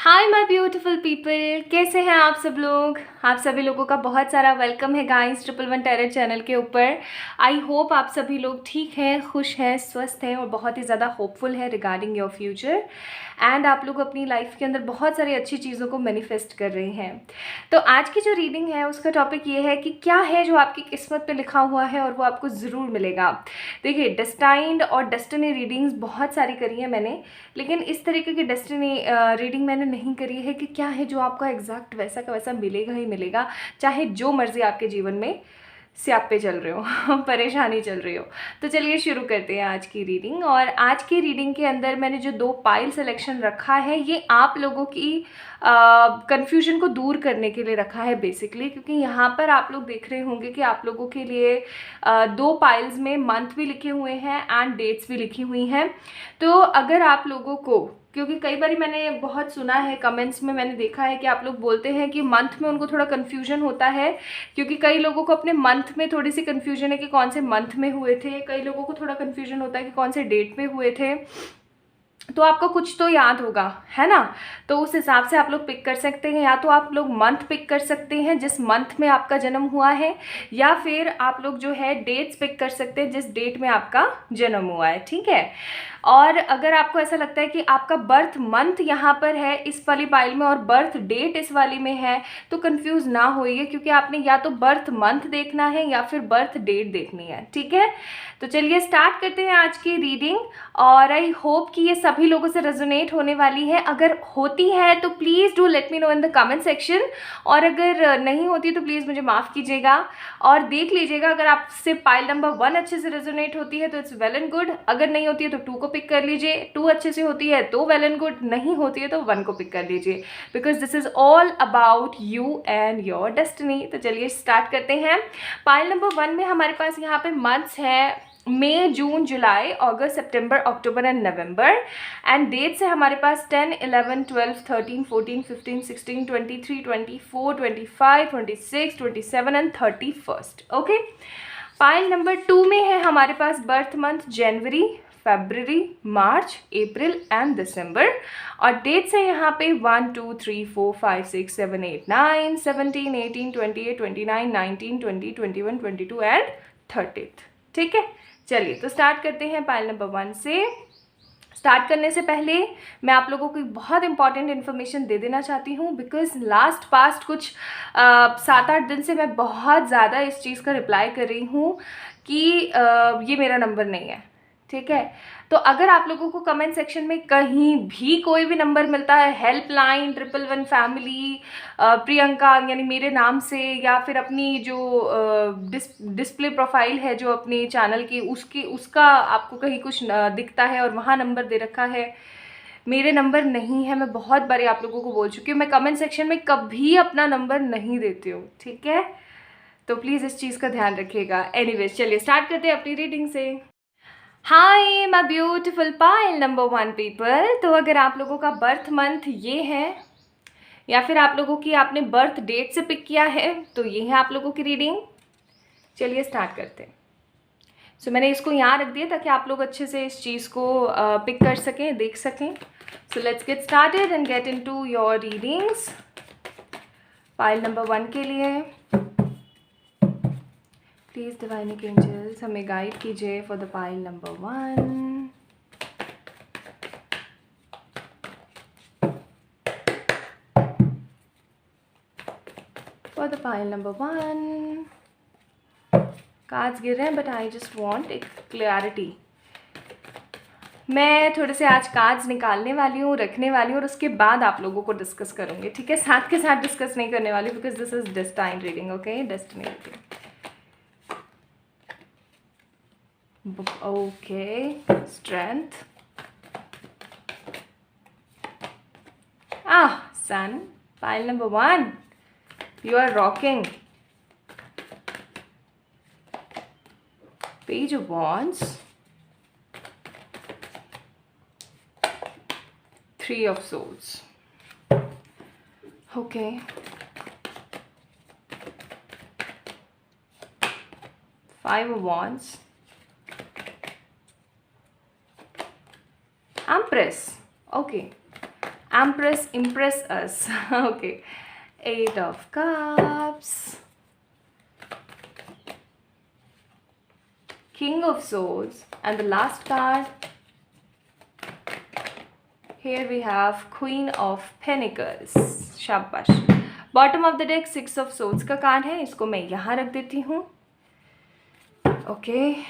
Hi my beautiful people, कैसे हैं आप सब लोग। आप सभी लोगों का बहुत सारा वेलकम है गाइस 111 टेरर चैनल के ऊपर। आई होप आप सभी लोग ठीक हैं, खुश हैं, स्वस्थ हैं और बहुत ही ज़्यादा होपफुल है रिगार्डिंग योर फ्यूचर। एंड आप लोग अपनी लाइफ के अंदर बहुत सारी अच्छी चीज़ों को मैनिफेस्ट कर रहे हैं। तो आज की जो रीडिंग है उसका टॉपिक ये है कि क्या है जो आपकी किस्मत पे लिखा हुआ है और वो आपको ज़रूर मिलेगा। देखिए, डेस्टाइन्ड और डेस्टिनी रीडिंग्स बहुत सारी करी है मैंने, लेकिन इस तरीके की डेस्टिनी रीडिंग मैंने नहीं करी है कि क्या है जो आपका एग्जैक्ट वैसा का वैसा मिलेगा ही मिलेगा, चाहे जो मर्जी आपके जीवन में स्यापे चल रहे हो परेशानी चल रही हो। तो चलिए शुरू करते हैं आज की रीडिंग। और आज की रीडिंग के अंदर मैंने जो 2 पाइल सिलेक्शन रखा है ये आप लोगों की कन्फ्यूजन को दूर करने के लिए रखा है बेसिकली, क्योंकि यहाँ पर आप लोग देख रहे होंगे कि आप लोगों के लिए 2 पाइल्स में मंथ भी लिखे हुए हैं एंड डेट्स भी लिखी हुई हैं। तो अगर आप लोगों को, क्योंकि कई बार मैंने बहुत सुना है कमेंट्स में, मैंने देखा है कि आप लोग बोलते हैं कि मंथ में उनको थोड़ा कन्फ्यूजन होता है, क्योंकि कई लोगों को अपने मंथ में थोड़ी सी कन्फ्यूजन है कि कौन से मंथ में हुए थे, कई लोगों को थोड़ा कन्फ्यूजन होता है कि कौन से डेट में हुए थे। तो आपको कुछ तो याद होगा, है ना। तो उस हिसाब से आप लोग पिक कर सकते हैं, या तो आप लोग मंथ पिक कर सकते हैं जिस मंथ में आपका जन्म हुआ है, या फिर आप लोग जो है डेट्स पिक कर सकते हैं जिस डेट में आपका जन्म हुआ है, ठीक है। और अगर आपको ऐसा लगता है कि आपका बर्थ मंथ यहाँ पर है इस वाली पाइल में और बर्थ डेट इस वाली में है, तो कंफ्यूज ना होइए, क्योंकि आपने या तो बर्थ मंथ देखना है या फिर बर्थ डेट देखनी है, ठीक है। तो चलिए स्टार्ट करते हैं आज की रीडिंग। और आई होप कि ये सभी लोगों से रेजोनेट होने वाली है। अगर होती है तो please do let me know in the comment section, और अगर नहीं होती तो प्लीज़ मुझे माफ़ कीजिएगा। और देख लीजिएगा, अगर आपसे पाइल नंबर 1 अच्छे से रेजोनेट होती है तो इट्स वेल एंड गुड, अगर नहीं होती है तो 2 को पिक कर लीजिए, 2 अच्छे से होती है तो वेल एंड गुड, नहीं होती है तो 1 को पिक कर लीजिए, because this is all about you and your destiny. तो चलिए स्टार्ट करते हैं। पाइल नंबर 1 में हमारे पास यहाँ पे मंथ्स है मई, जून, जुलाई, अगस्त, सितंबर, अक्टूबर एंड नवंबर। एंड डेट्स है हमारे पास 10, 11, 12, 13, 14, 15, 16, 23, 24, 25, 26, 27 and 31st। Okay. Pile number 2 में है हमारे पास बर्थ मंथ जनवरी, फरवरी, मार्च, अप्रैल एंड दिसंबर। और डेट्स है यहाँ पे 1, 2, 3, 4, 5, 6, 7, 8, 9, 17, 18, 28, 29, 19, 20, 21, 22 एंड 30th। ठीक है, चलिए तो स्टार्ट करते हैं पाइल नंबर 1 से। स्टार्ट करने से पहले मैं आप लोगों को एक बहुत इंपॉर्टेंट इन्फॉर्मेशन दे देना चाहती हूँ, बिकॉज लास्ट पास्ट कुछ 7-8 दिन से मैं बहुत ज़्यादा इस चीज़ का रिप्लाई कर रही हूँ कि ये मेरा नंबर नहीं है, ठीक है। तो अगर आप लोगों को कमेंट सेक्शन में कहीं भी कोई भी नंबर मिलता है, हेल्पलाइन 111 फैमिली, प्रियंका यानी मेरे नाम से, या फिर अपनी जो डिस्प्ले प्रोफाइल है जो अपने चैनल की, उसका आपको कहीं कुछ दिखता है और वहाँ नंबर दे रखा है, मेरे नंबर नहीं है। मैं बहुत बार आप लोगों को बोल चुकी हूँ, मैं कमेंट सेक्शन में कभी अपना नंबर नहीं देती हूँ, ठीक है। तो प्लीज़ इस चीज़ का ध्यान रखिएगा। एनीवेज चलिए स्टार्ट करते हैं अपनी रीडिंग से। हाय my beautiful pile number 1 people. तो अगर आप लोगों का बर्थ मंथ ये है, या फिर आप लोगों की आपने बर्थ डेट से पिक किया है, तो ये है आप लोगों की रीडिंग। चलिए स्टार्ट करते हैं। सो मैंने इसको यहाँ रख दिया ताकि आप लोग अच्छे से इस चीज़ को पिक कर सकें, देख सकें। So let's get started and get into your readings. Pile number 1 के लिए प्लीज़ डिवाइनिंग एंजल्स हमें गाइड कीजिए for the pile number 1। For the pile number 1 cards गिर रहे हैं, बट आई जस्ट वांट एक क्लैरिटी। मैं थोड़े से आज कार्ड्स निकालने वाली हूँ, रखने वाली हूँ, और उसके बाद आप लोगों को डिस्कस करूँगी, ठीक है। साथ के साथ डिस्कस नहीं करने वाली, because this is destine reading, okay, destiny reading. Okay, strength, sun, pile number 1, you are rocking. Page of Wands, 3 of Swords. Okay. 5 of Wands. Empress. Okay. Empress, impress us. Okay. Eight of Cups. King of Swords. And the last card. Here we have Queen of Pentacles. शाबाश. Bottom of the deck 6 of Swords का card है. इसको मैं यहाँ रख देती हूँ. Okay.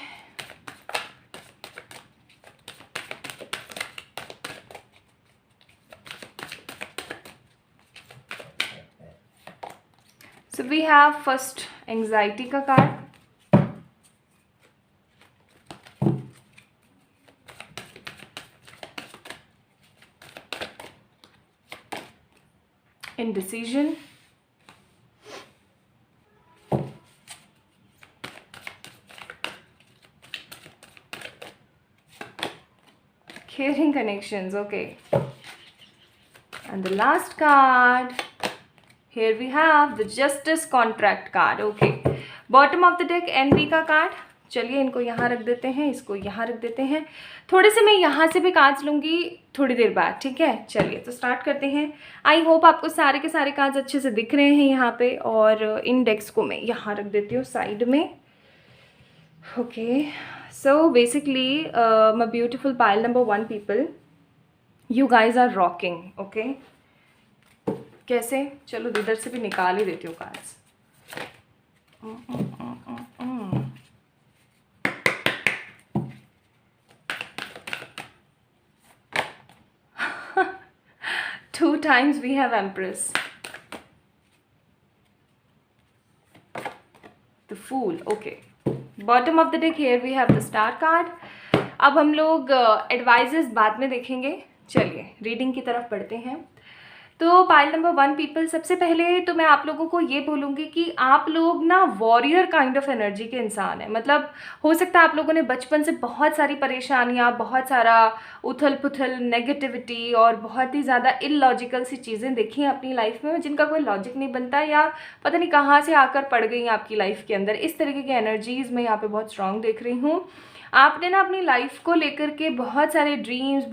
So we have first anxiety का card. Indecision. Caring connections, okay. And the last card, here we have the Justice contract card, okay. Bottom of the deck envy का कार्ड. चलिए इनको यहाँ रख देते हैं, इसको यहाँ रख देते हैं. थोड़े से मैं यहाँ से भी कार्ड्स लूँगी थोड़ी देर बाद, ठीक है. चलिए तो स्टार्ट करते हैं. आई होप आपको सारे के सारे कार्ड्स अच्छे से दिख रहे हैं यहाँ पे. और इन डेक्स को मैं यहाँ रख देती हूँ साइड में. Okay, so basically my beautiful pile number 1 people, you guys are rocking. Okay, कैसे, चलो इधर से भी निकाल ही देती हूँ cards. Two times we have Empress. The Fool. Okay. Bottom of the deck here we have the Star card. अब हम लोग एडवाइजेस बाद में देखेंगे. चलिए रीडिंग की तरफ बढ़ते हैं. तो पाइल नंबर 1 पीपल, सबसे पहले तो मैं आप लोगों को ये बोलूँगी कि आप लोग ना वॉरियर काइंड ऑफ एनर्जी के इंसान हैं. मतलब हो सकता है आप लोगों ने बचपन से बहुत सारी परेशानियाँ, बहुत सारा उथल पुथल, नेगेटिविटी और बहुत ही ज़्यादा इलॉजिकल सी चीज़ें देखी हैं अपनी लाइफ में, जिनका कोई लॉजिक नहीं बनता, या पता नहीं कहाँ से आकर पड़ गई आपकी लाइफ के अंदर. इस तरीके की एनर्जीज़ मैं यहाँ पर बहुत स्ट्रॉन्ग देख रही हूँ. आपने ना अपनी लाइफ को लेकर के बहुत सारे ड्रीम्स,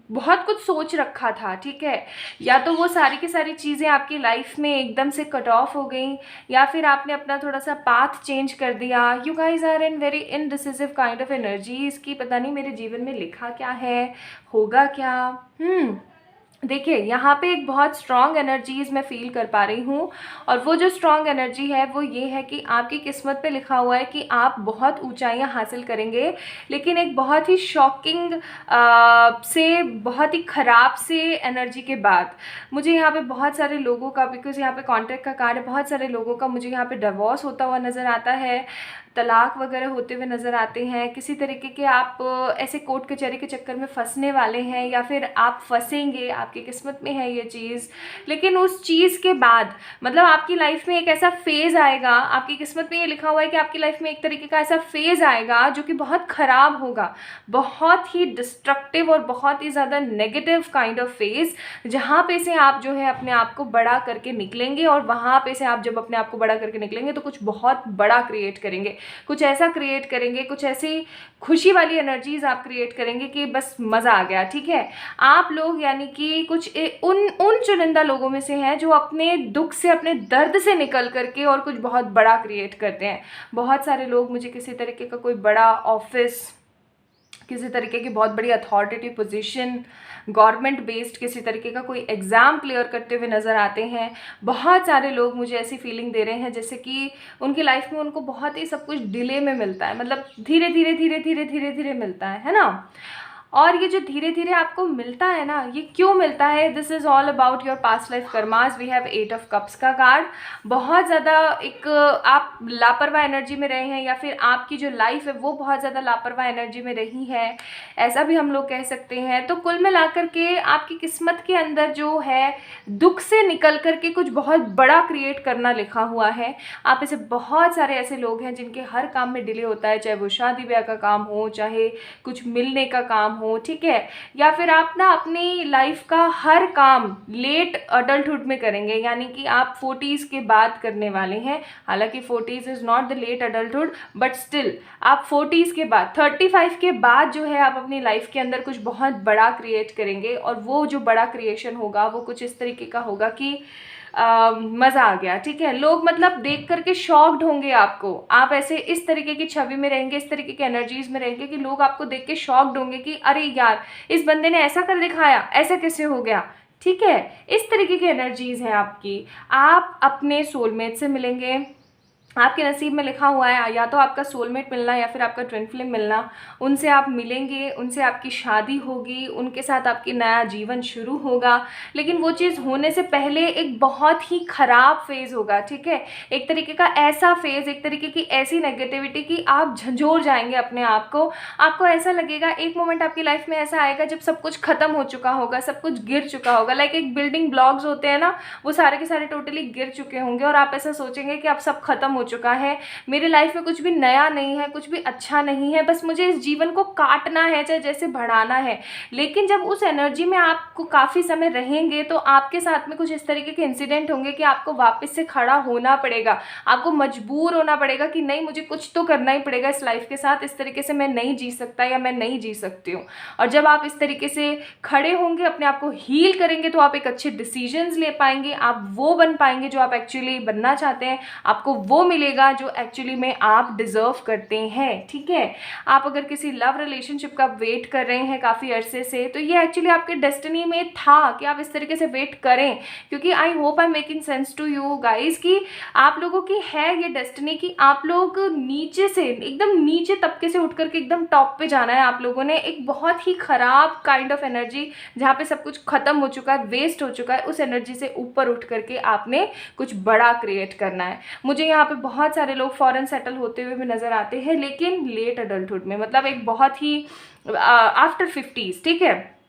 बहुत कुछ सोच रखा था, ठीक है. या तो वो सारी की सारी चीज़ें आपकी लाइफ में एकदम से कट ऑफ हो गई, या फिर आपने अपना थोड़ा सा पाथ चेंज कर दिया. You guys are in very indecisive kind of energy. इसकी पता नहीं मेरे जीवन में लिखा क्या है, होगा क्या. देखिए यहाँ पे एक बहुत स्ट्रॉन्ग एनर्जीज़ मैं फील कर पा रही हूँ. और वो जो स्ट्रॉन्ग एनर्जी है वो ये है कि आपकी किस्मत पे लिखा हुआ है कि आप बहुत ऊंचाइयाँ हासिल करेंगे, लेकिन एक बहुत ही शॉकिंग से, बहुत ही ख़राब से एनर्जी के बाद. मुझे यहाँ पे बहुत सारे लोगों का, बिकॉज यहाँ पे कॉन्ट्रैक्ट का कार्ड है, बहुत सारे लोगों का मुझे यहाँ पे डिवोर्स होता हुआ नज़र आता है, तलाक वगैरह होते हुए नज़र आते हैं. किसी तरीके के आप ऐसे कोर्ट कचहरी के चक्कर में फंसने वाले हैं, या फिर आप फंसेंगे, आपकी किस्मत में है ये चीज़. लेकिन उस चीज़ के बाद मतलब आपकी लाइफ में एक ऐसा फेज़ आएगा, आपकी किस्मत में ये लिखा हुआ है कि आपकी लाइफ में एक तरीके का ऐसा फेज़ आएगा जो कि बहुत ख़राब होगा, बहुत ही डिस्ट्रक्टिव और बहुत ही ज़्यादा नेगेटिव काइंड ऑफ फेज़, जहाँ पे से आप जो है अपने आप को बड़ा करके निकलेंगे. और वहाँ पे से आप जब अपने आप को बड़ा करके निकलेंगे तो कुछ बहुत बड़ा क्रिएट करेंगे, कुछ ऐसा क्रिएट करेंगे, कुछ ऐसी खुशी वाली एनर्जीज आप क्रिएट करेंगे कि बस मज़ा आ गया, ठीक है. आप लोग यानी कि कुछ उन चुनिंदा लोगों में से हैं जो अपने दुख से, अपने दर्द से निकल करके और कुछ बहुत बड़ा क्रिएट करते हैं. बहुत सारे लोग मुझे किसी तरीके का कोई बड़ा ऑफिस, किसी तरीके की बहुत बड़ी अथॉरिटेटिव पोजीशन, गवर्नमेंट बेस्ड किसी तरीके का कोई एग्ज़ाम क्लियर करते हुए नज़र आते हैं. बहुत सारे लोग मुझे ऐसी फीलिंग दे रहे हैं जैसे कि उनकी लाइफ में उनको बहुत ही सब कुछ डिले में मिलता है, मतलब धीरे धीरे मिलता है ना. और ये जो धीरे धीरे आपको मिलता है ना, ये क्यों मिलता है? This is all about your past life karmas. We have 8 of cups का कार्ड. बहुत ज़्यादा एक आप लापरवाह एनर्जी में रहे हैं, या फिर आपकी जो लाइफ है वो बहुत ज़्यादा लापरवाह एनर्जी में रही है, ऐसा भी हम लोग कह सकते हैं. तो कुल मिलाकर के आपकी किस्मत के अंदर जो है दुख से निकल कर के कुछ बहुत बड़ा क्रिएट करना लिखा हुआ है. आप ऐसे बहुत सारे ऐसे लोग हैं जिनके हर काम में डिले होता है, चाहे वो शादी ब्याह का काम हो, चाहे कुछ मिलने का काम हो, ठीक है, या फिर आप ना अपनी लाइफ का हर काम लेट अडल्टहुड में करेंगे, यानी कि आप 40s के बाद करने वाले हैं। हालांकि 40s is not the late adulthood, but still आप 40s के बाद 35 के बाद जो है आप अपनी लाइफ के अंदर कुछ बहुत बड़ा क्रिएट करेंगे। और वो जो बड़ा क्रिएशन होगा वो कुछ इस तरीके का होगा कि मज़ा आ गया, ठीक है। लोग मतलब देख करके शॉक्ड होंगे आपको, आप ऐसे इस तरीके की छवि में रहेंगे, इस तरीके की एनर्जीज में रहेंगे कि लोग आपको देख के शॉक्ड होंगे कि अरे यार इस बंदे ने ऐसा कर दिखाया, ऐसा कैसे हो गया, ठीक है। इस तरीके की एनर्जीज हैं आपकी। आप अपने सोलमेट से मिलेंगे, आपके नसीब में लिखा हुआ है या तो आपका सोलमेट मिलना या फिर आपका ट्विन फ्लेम मिलना। उनसे आप मिलेंगे, उनसे आपकी शादी होगी, उनके साथ आपकी नया जीवन शुरू होगा। लेकिन वो चीज़ होने से पहले एक बहुत ही ख़राब फेज़ होगा, ठीक है। एक तरीके का ऐसा फेज़, एक तरीके की ऐसी नेगेटिविटी कि आप झंझोर जाएंगे अपने आप को। आपको ऐसा लगेगा, एक मोमेंट आपकी लाइफ में ऐसा आएगा जब सब कुछ ख़त्म हो चुका होगा, सब कुछ गिर चुका होगा। लाइक एक बिल्डिंग ब्लॉक्स होते हैं ना, वो सारे के सारे टोटली गिर चुके होंगे और आप ऐसा सोचेंगे कि अब सब खत्म हो चुका है, मेरे लाइफ में कुछ भी नया नहीं है, कुछ भी अच्छा नहीं है, बस मुझे इस जीवन को काटना है, चाहे जैसे बढ़ाना है। लेकिन जब उस एनर्जी में आपको काफ़ी समय रहेंगे तो आपके साथ में कुछ इस तरीके के इंसिडेंट होंगे कि आपको वापस से खड़ा होना पड़ेगा, आपको मजबूर होना पड़ेगा कि नहीं मुझे कुछ तो करना ही पड़ेगा इस लाइफ के साथ, इस तरीके से मैं नहीं जी सकता या मैं नहीं जी सकती हूँ। और जब आप इस तरीके से खड़े होंगे, अपने आप को हील करेंगे, तो आप एक अच्छे डिसीजंस ले पाएंगे, आप वो बन पाएंगे जो आप एक्चुअली बनना चाहते हैं, आपको वो मिलेगा जो एक्चुअली में आप डिजर्व करते हैं, ठीक है। आप अगर किसी लव रिलेशनशिप का वेट कर रहे हैं काफ़ी अरसे से, तो ये एक्चुअली आपके डेस्टिनी में था कि आप इस तरीके से वेट करें, क्योंकि I hope I making sense to you guys कि आप लोगों की है ये डेस्टिनी कि आप लोग नीचे से एकदम नीचे तबके से उठ करके एकदम टॉप पे जाना है। आप लोगों ने एक बहुत ही ख़राब काइंड ऑफ एनर्जी, जहाँ पे सब कुछ ख़त्म हो चुका है, वेस्ट हो चुका है, उस एनर्जी से ऊपर उठ करके आपने कुछ बड़ा क्रिएट करना है। मुझे यहाँ पे बहुत सारे लोग फॉरेन सेटल होते हुए भी नज़र आते हैं, लेकिन लेट अडल्टहुड में, मतलब एक बहुत ही आफ्टर 50s, ठीक है।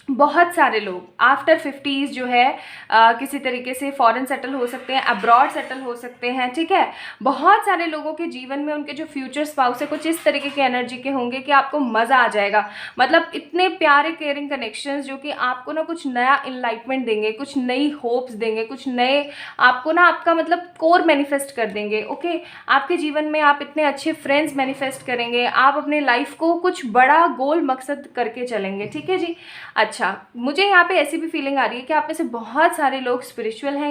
बहुत सारे लोग आफ्टर 50s जो है किसी तरीके से फॉरेन सेटल हो सकते हैं, अब्रॉड सेटल हो सकते हैं, ठीक है। बहुत सारे लोगों के जीवन में उनके जो फ्यूचर स्पाउस है कुछ इस तरीके के एनर्जी के होंगे कि आपको मज़ा आ जाएगा। मतलब इतने प्यारे केयरिंग कनेक्शंस जो कि आपको ना कुछ नया इनलाइटमेंट देंगे, कुछ नई होप्स देंगे, कुछ नए आपको ना आपका मतलब कोर मैनिफेस्ट कर देंगे, ओके। आपके जीवन में आप इतने अच्छे फ्रेंड्स मैनिफेस्ट करेंगे, आप अपने लाइफ को कुछ बड़ा गोल मकसद करके चलेंगे, ठीक है जी। अच्छा, मुझे यहाँ पे ऐसी भी फीलिंग आ रही है कि आप में से बहुत सारे लोग स्पिरिचुअल हैं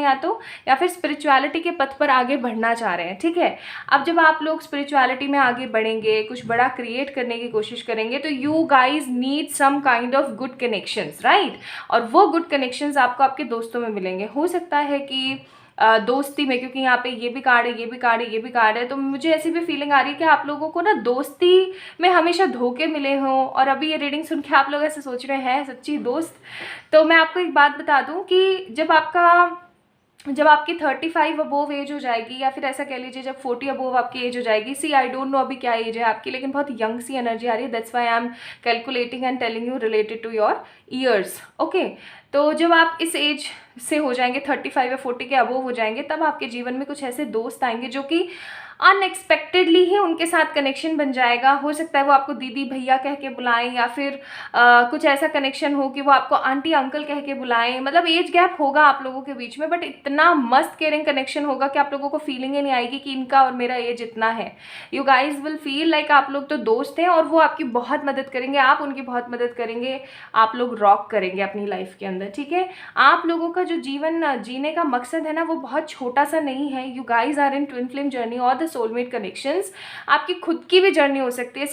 या फिर स्पिरिचुअलिटी के पथ पर आगे बढ़ना चाह रहे हैं, ठीक है। अब जब आप लोग स्पिरिचुअलिटी में आगे बढ़ेंगे, कुछ बड़ा क्रिएट करने की कोशिश करेंगे, तो you guys need some kind of good connections, right. और वो गुड कनेक्शंस आपको आपके दोस्तों में मिलेंगे। हो सकता है कि दोस्ती में, क्योंकि यहाँ पे ये भी कार्ड है, ये भी कार्ड है, ये भी कार्ड है, तो मुझे ऐसी भी फीलिंग आ रही है कि आप लोगों को ना दोस्ती में हमेशा धोखे मिले हों। और अभी ये रीडिंग सुन के आप लोग ऐसे सोच रहे हैं सच्ची दोस्त। तो मैं आपको एक बात बता दूं कि जब आपकी 35 अबोव एज हो जाएगी, या फिर ऐसा कह लीजिए जब 40 अबोव आपकी एज हो जाएगी, सी आई डोंट नो अभी क्या एज है आपकी, लेकिन बहुत यंग सी एनर्जी आ रही है, that's why I am calculating and telling you related to your years, okay. तो जब आप इस एज से हो जाएंगे, 35 या 40 के अबोव हो जाएंगे, तब आपके जीवन में कुछ ऐसे दोस्त आएंगे जो कि अनएक्सपेक्टेडली ही उनके साथ कनेक्शन बन जाएगा। हो सकता है वो आपको दीदी भैया कह के बुलाएं, या फिर कुछ ऐसा कनेक्शन हो कि वो आपको आंटी अंकल कह के बुलाएं। मतलब एज गैप होगा आप लोगों के बीच में, बट इतना मस्त केयरिंग कनेक्शन होगा कि आप लोगों को फीलिंग ही नहीं आएगी कि इनका और मेरा एज इतना है। You guys will feel like आप लोग तो दोस्त हैं और वो आपकी बहुत मदद करेंगे, आप उनकी बहुत मदद करेंगे, आप लोग रॉक करेंगे अपनी लाइफ के अंदर, ठीक है। आप लोगों का जो जीवन जीने का मकसद है ना, वो बहुत छोटा सा नहीं है। You guys are in twin flame journey और सोलमेट कनेक्शंस। आपकी खुद की भी जर्नी हो सकती है।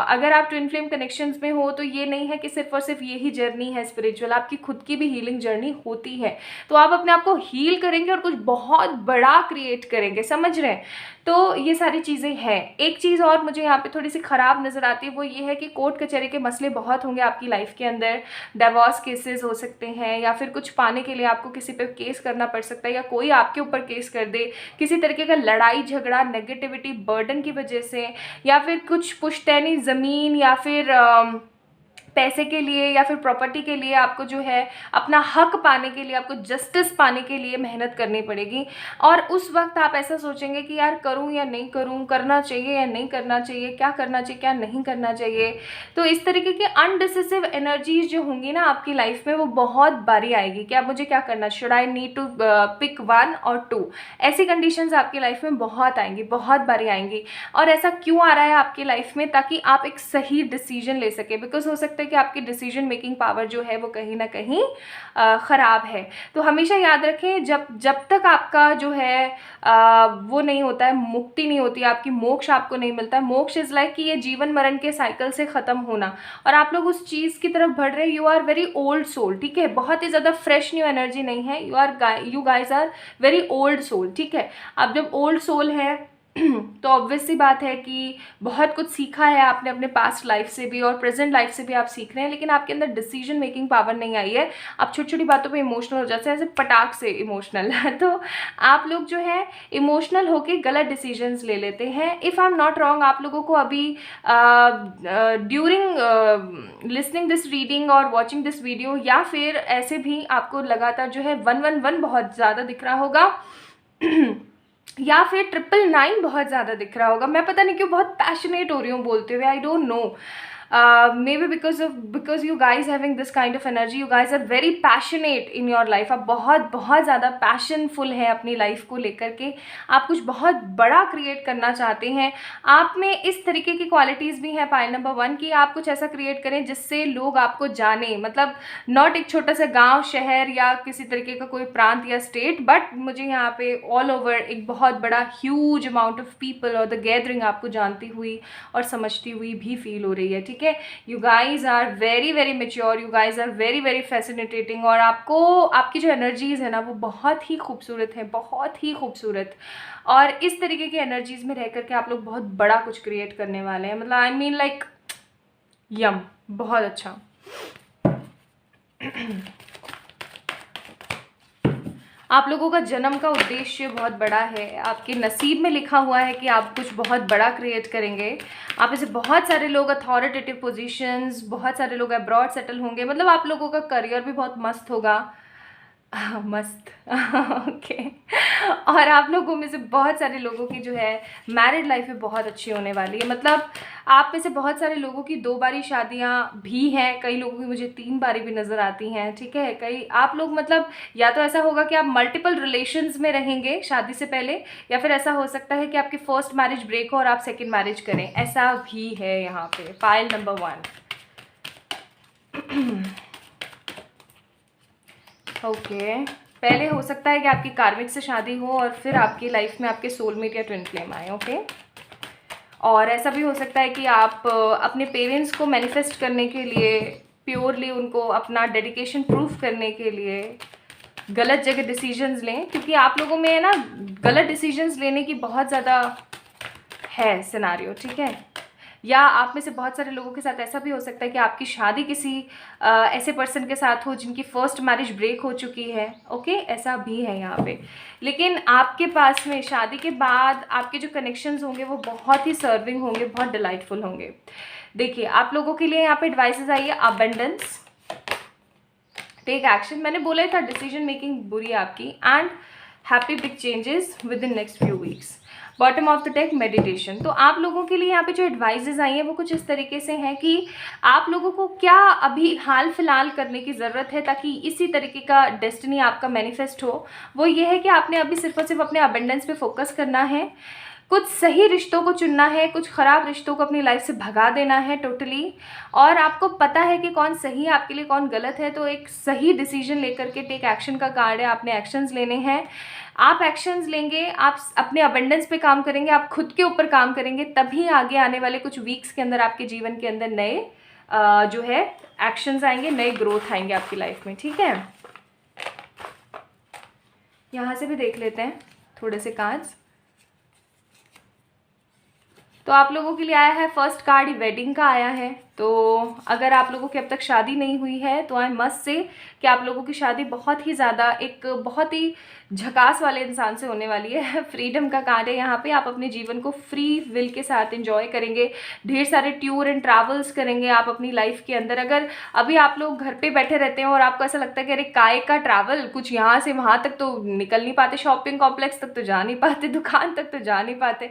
अगर आप ट्विन फ्लेम कनेक्शंस में हो तो ये नहीं है कि सिर्फ और सिर्फ यही जर्नी है स्पिरिचुअल, आपकी खुद की भी हीलिंग जर्नी होती है। तो आप अपने आप को हील करेंगे और कुछ बहुत बड़ा क्रिएट करेंगे, समझ रहे हैं। तो ये सारी चीज़ें हैं। एक चीज़ और मुझे यहाँ पे थोड़ी सी ख़राब नज़र आती है, वो ये है कि कोर्ट कचहरी के मसले बहुत होंगे आपकी लाइफ के अंदर। डिवोर्स केसेस हो सकते हैं, या फिर कुछ पाने के लिए आपको किसी पे केस करना पड़ सकता है, या कोई आपके ऊपर केस कर दे, किसी तरीके का लड़ाई झगड़ा, नेगेटिविटी, बर्डन की वजह से, या फिर कुछ पुश्तैनी ज़मीन, या फिर पैसे के लिए या फिर प्रॉपर्टी के लिए आपको जो है अपना हक पाने के लिए, आपको जस्टिस पाने के लिए मेहनत करनी पड़ेगी। और उस वक्त आप ऐसा सोचेंगे कि यार करूं या नहीं करूं, करना चाहिए या नहीं करना चाहिए, क्या करना चाहिए क्या नहीं करना चाहिए। तो इस तरीके की अनडिसिसिव एनर्जीज जो होंगी ना आपकी लाइफ में, वो बहुत बारी आएगी कि अब मुझे क्या करना, should I need to pick 1 और 2। ऐसी कंडीशंस आपकी लाइफ में बहुत आएंगी, बहुत बारी आएंगी। और ऐसा क्यों आ रहा है आपकी लाइफ में? ताकि आप एक सही डिसीजन ले सके। बिकॉज हो सकता है कि आपकी डिसीजन मेकिंग पावर जो है वो कहीं ना कहीं ख़राब है। तो हमेशा याद रखें, जब तक आपका जो है वो नहीं होता है, मुक्ति नहीं होती, आपकी मोक्ष आपको नहीं मिलता है। मोक्ष इज़ लाइक कि ये जीवन मरण के साइकिल से ख़त्म होना, और आप लोग उस चीज़ की तरफ बढ़ रहे हैं। You are very old soul, ठीक है, बहुत ही ज़्यादा फ्रेश न्यू एनर्जी नहीं है। You guys are very old soul, ठीक है। अब जब ओल्ड सोल है तो ऑब्वियस सी बात है कि बहुत कुछ सीखा है आपने अपने पास्ट लाइफ से भी, और प्रेजेंट लाइफ से भी आप सीख रहे हैं, लेकिन आपके अंदर डिसीजन मेकिंग पावर नहीं आई है। आप छोटी छोटी बातों पे इमोशनल हो जाते हैं, ऐसे पटाख से इमोशनल तो आप लोग जो है इमोशनल होके गलत डिसीजंस ले लेते हैं। If I am not wrong, आप लोगों को अभी ड्यूरिंग लिसनिंग दिस रीडिंग और वॉचिंग दिस वीडियो, या फिर ऐसे भी आपको लगातार जो है 111 बहुत ज़्यादा दिख रहा होगा या फिर 999 बहुत ज़्यादा दिख रहा होगा। मैं पता नहीं क्यों बहुत पैशनेट हो रही हूँ बोलते हुए, I don't know. Maybe because you guys having this kind of energy, you guys are very passionate in your life. आप बहुत बहुत ज़्यादा पैशनफुल हैं अपनी लाइफ को लेकर के। आप कुछ बहुत बड़ा क्रिएट करना चाहते हैं। आप में इस तरीके की क्वालिटीज़ भी हैं, पाइल नंबर 1, कि आप कुछ ऐसा क्रिएट करें जिससे लोग आपको जाने। मतलब नॉट एक छोटा सा गांव, शहर या किसी तरीके का कोई प्रांत या स्टेट, बट मुझे यहाँ पे ऑल ओवर एक बहुत बड़ा ह्यूज अमाउंट ऑफ पीपल और द गैदरिंग आपको जानती हुई और समझती हुई भी फील हो रही है, ठीक है। You guys are very very mature, you guys are very very fascinating, और आपकी जो एनर्जीज है ना वो बहुत ही खूबसूरत है, बहुत ही खूबसूरत। और इस तरीके की एनर्जीज में रह करके आप लोग बहुत बड़ा कुछ क्रिएट करने वाले हैं। मतलब आई मीन लाइक यम, बहुत अच्छा। आप लोगों का जन्म का उद्देश्य बहुत बड़ा है, आपके नसीब में लिखा हुआ है कि आप कुछ बहुत बड़ा क्रिएट करेंगे। आप में से बहुत सारे लोग अथॉरिटेटिव पोजीशंस, बहुत सारे लोग अब्रॉड सेटल होंगे। मतलब आप लोगों का करियर भी बहुत मस्त होगा, मस्त ओके। और आप लोगों में से बहुत सारे लोगों की जो है मैरिड लाइफ में बहुत अच्छी होने वाली है। मतलब आप में से बहुत सारे लोगों की 2 बारी शादियां भी हैं, कई लोगों की मुझे 3 बारी भी नज़र आती हैं, ठीक है। कई आप लोग मतलब या तो ऐसा होगा कि आप मल्टीपल रिलेशंस में रहेंगे शादी से पहले, या फिर ऐसा हो सकता है कि आपकी फर्स्ट मैरिज ब्रेक हो और आप सेकेंड मैरिज करें, ऐसा भी है यहाँ पे। पाइल नंबर 1 ओके पहले हो सकता है कि आपकी कार्मिक से शादी हो और फिर आपकी लाइफ में आपके सोलमेट या ट्विन फ्लेम आए, ओके। और ऐसा भी हो सकता है कि आप अपने पेरेंट्स को मैनिफेस्ट करने के लिए, प्योरली उनको अपना डेडिकेशन प्रूफ करने के लिए गलत जगह डिसीजंस लें, क्योंकि आप लोगों में है ना गलत डिसीजंस लेने की बहुत ज़्यादा है सिनारियो, ठीक है। या आप में से बहुत सारे लोगों के साथ ऐसा भी हो सकता है कि आपकी शादी किसी ऐसे पर्सन के साथ हो जिनकी फर्स्ट मैरिज ब्रेक हो चुकी है, ओके, ऐसा भी है यहाँ पे। लेकिन आपके पास में शादी के बाद आपके जो कनेक्शंस होंगे वो बहुत ही सर्विंग होंगे, बहुत डिलाइटफुल होंगे। देखिए आप लोगों के लिए यहाँ पे एडवाइसेस आई है, अबंडेंस, टेक एक्शन। मैंने बोला था डिसीजन मेकिंग बुरी है आपकी, and happy big changes with in next few weeks. Bottom of the deck meditation. तो आप लोगों के लिए यहाँ पे जो एडवाइजेज आई हैं वो कुछ इस तरीके से हैं कि आप लोगों को क्या अभी हाल फिलहाल करने की ज़रूरत है ताकि इसी तरीके का डेस्टिनी आपका मैनिफेस्ट हो। वो ये है कि आपने अभी सिर्फ और सिर्फ अपने अबंडेंस पे फोकस करना है, कुछ सही रिश्तों को चुनना है, कुछ ख़राब रिश्तों को अपनी लाइफ से भगा देना है टोटली। और आपको पता है कि कौन सही है आपके लिए, कौन गलत है, तो एक सही डिसीजन लेकर के टेक एक्शन का कार्ड है, आपने एक्शंस लेने हैं। आप एक्शंस लेंगे, आप अपने अबंडेंस पे काम करेंगे, आप खुद के ऊपर काम करेंगे, तभी आगे आने वाले कुछ वीक्स के अंदर आपके जीवन के अंदर नए जो है एक्शंस आएंगे, नए ग्रोथ आएंगे आपकी लाइफ में, ठीक है। यहाँ से भी देख लेते हैं थोड़े से कार्ड्स। तो आप लोगों के लिए आया है फर्स्ट कार्ड वेडिंग का आया है। तो अगर आप लोगों की अब तक शादी नहीं हुई है तो आई मस्ट से कि आप लोगों की शादी बहुत ही ज़्यादा एक बहुत ही झकास वाले इंसान से होने वाली है। फ्रीडम का कार्ड है यहाँ पे। आप अपने जीवन को फ्री विल के साथ एंजॉय करेंगे, ढेर सारे टूर एंड ट्रैवल्स करेंगे आप अपनी लाइफ के अंदर। अगर अभी आप लोग घर पे बैठे रहते हैं और आपको ऐसा लगता है कि अरे काय का ट्रैवल, कुछ यहाँ से वहाँ तक तो निकल नहीं पाते, शॉपिंग कॉम्प्लेक्स तक तो जा नहीं पाते, दुकान तक तो जा नहीं पाते,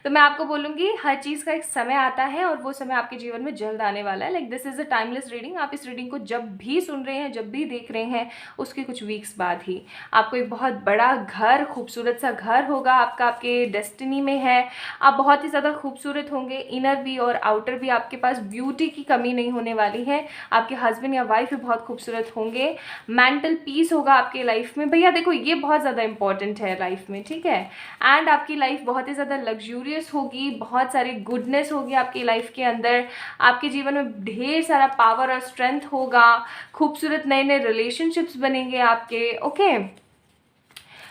तो मैं आपको बोलूँगी हर चीज़ का एक समय आता है और वो समय आपके जीवन में जल्द आने वाला है। Like this is a timeless reading. आप इस रीडिंग को जब भी सुन रहे हैं, जब भी देख रहे हैं, उसके कुछ वीक्स बाद ही आपको एक बहुत बड़ा घर, खूबसूरत सा घर होगा आपका, आपके डेस्टिनी में है। आप बहुत ही ज़्यादा खूबसूरत होंगे, इनर भी और आउटर भी। आपके पास ब्यूटी की कमी नहीं होने वाली है। आपके हस्बैंड या वाइफ भी बहुत खूबसूरत होंगे। मेंटल पीस होगा आपके लाइफ में। भैया देखो, ये बहुत ज़्यादा इंपॉर्टेंट है लाइफ में, ठीक है। एंड आपकी लाइफ बहुत ही ज़्यादा लग्जूरियस होगी, बहुत सारी गुडनेस होगी आपकी लाइफ के अंदर। आपके जीवन में ढेर सारा पावर और स्ट्रेंथ होगा। खूबसूरत नए नए रिलेशनशिप्स बनेंगे आपके, ओके।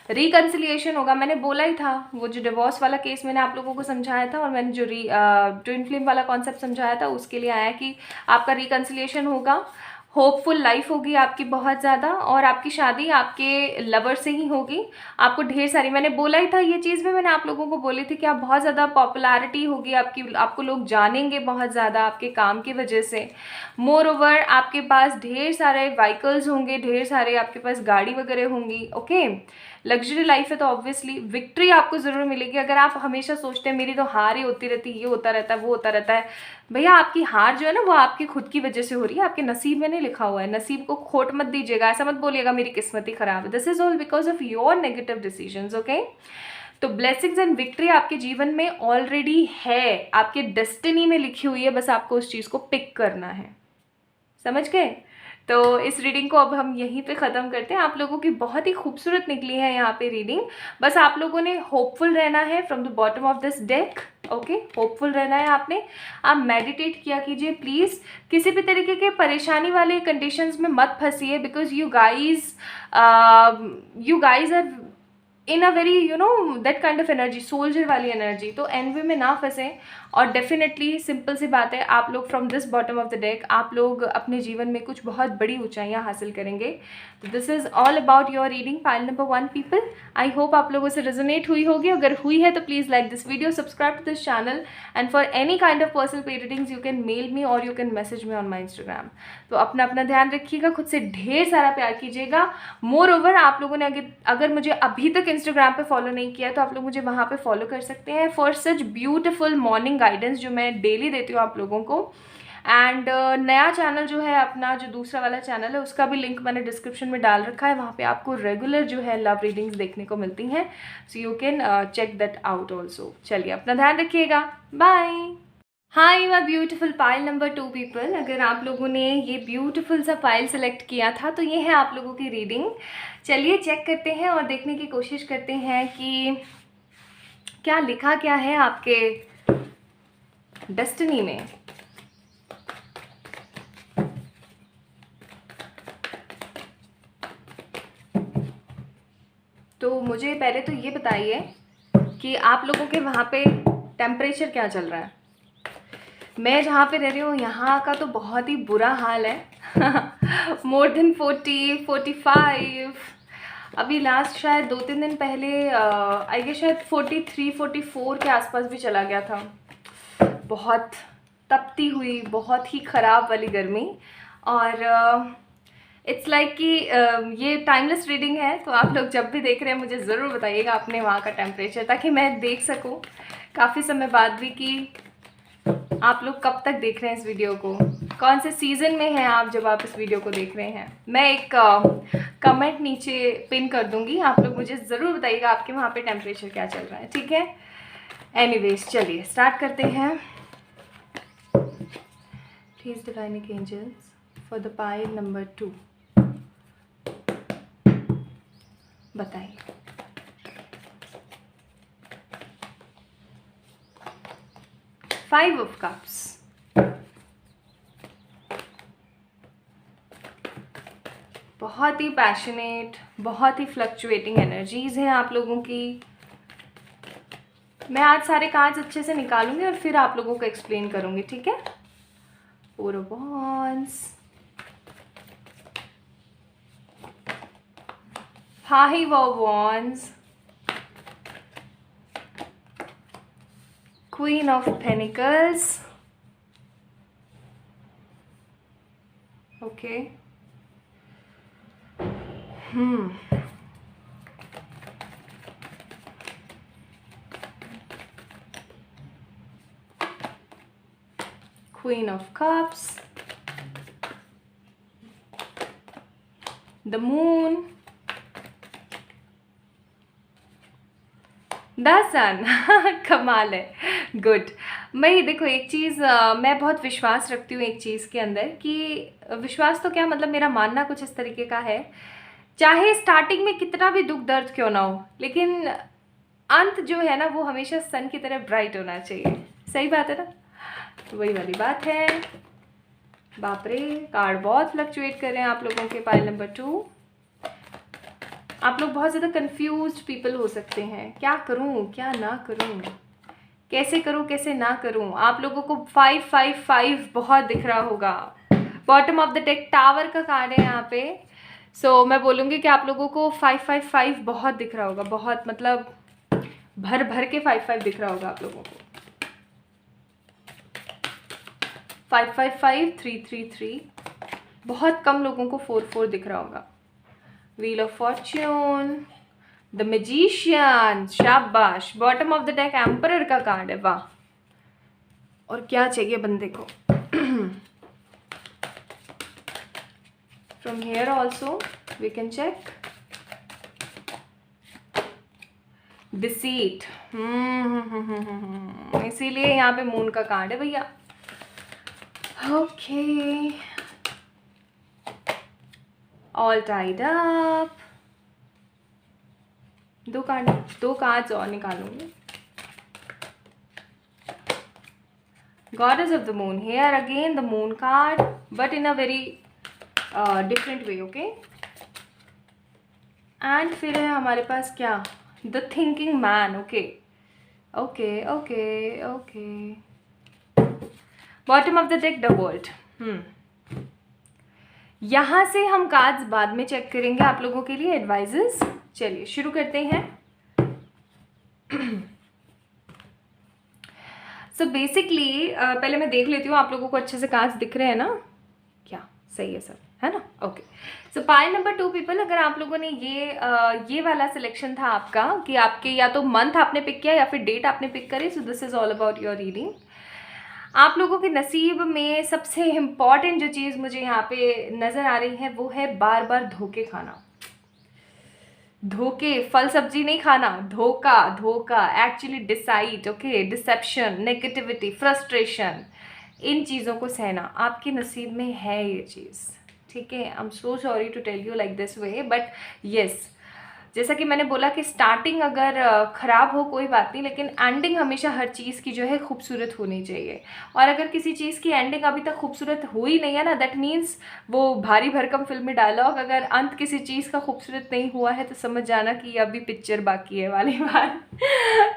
रिकन्सिलिएशन होगा। मैंने बोला ही था, वो जो डिवोर्स वाला केस मैंने आप लोगों को समझाया था और मैंने जो ट्विन फ्लेम वाला कॉन्सेप्ट समझाया था, उसके लिए आया कि आपका रिकन्सिलिएशन होगा। होपफुल लाइफ होगी आपकी बहुत ज़्यादा, और आपकी शादी आपके लवर से ही होगी। आपको ढेर सारी, मैंने बोला ही था ये चीज़ भी, मैंने आप लोगों को बोली थी कि आप बहुत ज़्यादा पॉपुलैरिटी होगी आपकी, आपको लोग जानेंगे बहुत ज़्यादा आपके काम की वजह से। मोर ओवर आपके पास ढेर सारे व्हीकल्स होंगे, ढेर सारे आपके पास गाड़ी वगैरह होंगी, ओके। लग्जरी लाइफ है तो ऑब्वियसली विक्ट्री आपको ज़रूर मिलेगी। अगर आप हमेशा सोचते हैं मेरी तो हार ही होती रहती, ये होता रहता है, वो होता रहता है, भैया आपकी हार जो है ना वो आपकी खुद की वजह से हो रही है, आपके नसीब में नहीं लिखा हुआ है। नसीब को खोट मत दीजिएगा, ऐसा मत बोलिएगा मेरी किस्मत ही खराब है। This is all because of your negative decisions, okay. तो ब्लेसिंग्स एंड विक्ट्री आपके जीवन में ऑलरेडी है, आपके डेस्टिनी में लिखी हुई है, बस आपको उस चीज़ को पिक करना है। समझ गए? तो इस रीडिंग को अब हम यहीं पे ख़त्म करते हैं। आप लोगों की बहुत ही खूबसूरत निकली है यहाँ पे रीडिंग। बस आप लोगों ने होपफुल रहना है from the bottom of this deck, okay. Hopeful रहना है आपने। आप मेडिटेट किया कीजिए प्लीज़। किसी भी तरीके के परेशानी वाले कंडीशंस में मत फंसिए, because you guys are in a very that kind of energy, soldier वाली एनर्जी। तो एनवी में ना फंसें। और डेफिनेटली सिंपल सी बात है, आप लोग from this bottom of the deck आप लोग अपने जीवन में कुछ बहुत बड़ी ऊंचाइयां हासिल करेंगे। तो this is all about your reading pile number 1 people. I hope आप लोगों से रेजोनेट हुई होगी। अगर हुई है तो please like this video, subscribe to this channel, and for any kind of personal पे readings you can mail me or you can message me on my Instagram. तो अपना अपना ध्यान रखिएगा, खुद से ढेर सारा प्यार कीजिएगा। मोर ओवर आप लोगों ने अगर मुझे अभी तक इंस्टाग्राम पे फॉलो नहीं किया तो आप लोग मुझे वहाँ पे फॉलो कर सकते हैं for such beautiful morning guidance जो मैं डेली देती हूँ आप लोगों को। एंड नया चैनल जो है अपना, जो दूसरा वाला चैनल है, उसका भी लिंक मैंने डिस्क्रिप्शन में डाल रखा है। वहाँ पे आपको रेगुलर जो है लव रीडिंग्स देखने को मिलती हैं, so you can check that out also. चलिए अपना ध्यान रखिएगा, bye. Hi my beautiful pile number 2 people. अगर आप लोगों ने ये ब्यूटीफुल सा पाइल सेलेक्ट किया था तो ये है आप लोगों की रीडिंग। चलिए चेक करते हैं और देखने की कोशिश करते हैं कि क्या लिखा क्या है आपके डेस्टिनी में। तो मुझे पहले तो ये बताइए कि आप लोगों के वहाँ पे टेम्परेचर क्या चल रहा है। मैं जहाँ पे रह रही हूँ यहाँ का तो बहुत ही बुरा हाल है। More than 40, 45। अभी लास्ट शायद 2-3 दिन पहले आई गेस शायद 43, 44 के आसपास भी चला गया था। बहुत तपती हुई, बहुत ही ख़राब वाली गर्मी। और इट्स लाइक कि ये टाइमलेस रीडिंग है, तो आप लोग जब भी देख रहे हैं मुझे ज़रूर बताइएगा अपने वहाँ का टेम्परेचर, ताकि मैं देख सकूँ काफ़ी समय बाद भी कि आप लोग कब तक देख रहे हैं इस वीडियो को, कौन से सीज़न में हैं आप जब आप इस वीडियो को देख रहे हैं। मैं एक कमेंट नीचे पिन कर दूंगी, आप लोग मुझे ज़रूर बताइएगा आपके वहाँ पे टेम्परेचर क्या चल रहा है, ठीक है। एनीवेज चलिए स्टार्ट करते हैं। Please divine angels for the pile number 2, बताइए। Five of Cups, बहुत ही पैशनेट, बहुत ही फ्लक्चुएटिंग एनर्जीज हैं आप लोगों की। मैं आज सारे कार्ड्स अच्छे से निकालूंगी और फिर आप लोगों को एक्सप्लेन करूंगी, ठीक है। Four of Wands, Five of Wands, Queen of Pentacles. Okay. Queen of Cups, the Moon, the sun. कमाल है, गुड। मैं देखो एक चीज़, मैं बहुत विश्वास रखती हूँ एक चीज़ के अंदर, कि विश्वास तो क्या मतलब, मेरा मानना कुछ इस तरीके का है, चाहे स्टार्टिंग में कितना भी दुख दर्द क्यों ना हो, लेकिन अंत जो है ना वो हमेशा सन की तरह ब्राइट होना चाहिए। सही बात है ना, तो वही वाली बात है। बाप रे, कार्ड बहुत फ्लक्चुएट कर रहे हैं आप लोगों के। पाइल नंबर 2, आप लोग बहुत ज़्यादा कंफ्यूज्ड पीपल हो सकते हैं, क्या करूं क्या ना करूं, कैसे करूं कैसे ना करूं। आप लोगों को 555 बहुत दिख रहा होगा। Bottom of the deck tower का कार्ड है यहाँ पे। सो मैं बोलूँगी कि आप लोगों को 555 बहुत दिख रहा होगा, बहुत मतलब भर भर के 55 दिख रहा होगा आप लोगों को। 555, 333, बहुत कम लोगों को 44 दिख रहा होगा। Wheel of fortune, the magician, शाबाश। Bottom of the deck emperor का कार्ड है, वाह। और क्या चाहिए बंदे को। From here also we can check deceit. इसीलिए यहाँ पे मून का कार्ड है भैया। Okay, all tied up. दो कार्ड्स और निकालूंगी। Goddess of the moon, here again the moon card, but in a very different way. Okay, and फिर है हमारे पास क्या, the thinking man. Okay okay okay okay, bottom of the deck the world. यहाँ से हम कार्ड्स बाद में चेक करेंगे आप लोगों के लिए एडवाइजेस। चलिए शुरू करते हैं। सो बेसिकली पहले मैं देख लेती हूँ आप लोगों को अच्छे से कार्ड्स दिख रहे हैं ना, क्या सही है सब, है ना। ओके, सो पाइल नंबर 2 पीपल, अगर आप लोगों ने ये वाला सिलेक्शन था आपका कि आपके या तो मंथ आपने पिक किया या फिर डेट आपने पिक करी, so this is all about your reading. आप लोगों के नसीब में सबसे इम्पॉर्टेंट जो चीज़ मुझे यहाँ पे नज़र आ रही है वो है बार बार धोखे खाना। धोखे, फल सब्जी नहीं खाना, धोखा धोखा, actually decide, okay, deception, negativity, frustration, इन चीज़ों को सहना आपके नसीब में है ये चीज़। ठीक है, I am so sorry to tell you like this way, but yes, जैसा कि मैंने बोला कि स्टार्टिंग अगर ख़राब हो कोई बात नहीं, लेकिन एंडिंग हमेशा हर चीज़ की जो है खूबसूरत होनी चाहिए। और अगर किसी चीज़ की एंडिंग अभी तक खूबसूरत हुई नहीं है ना, दैट मीन्स वो भारी भरकम फिल्मी डायलॉग, अगर अंत किसी चीज़ का खूबसूरत नहीं हुआ है तो समझ जाना कि अभी पिक्चर बाकी है वाली बात।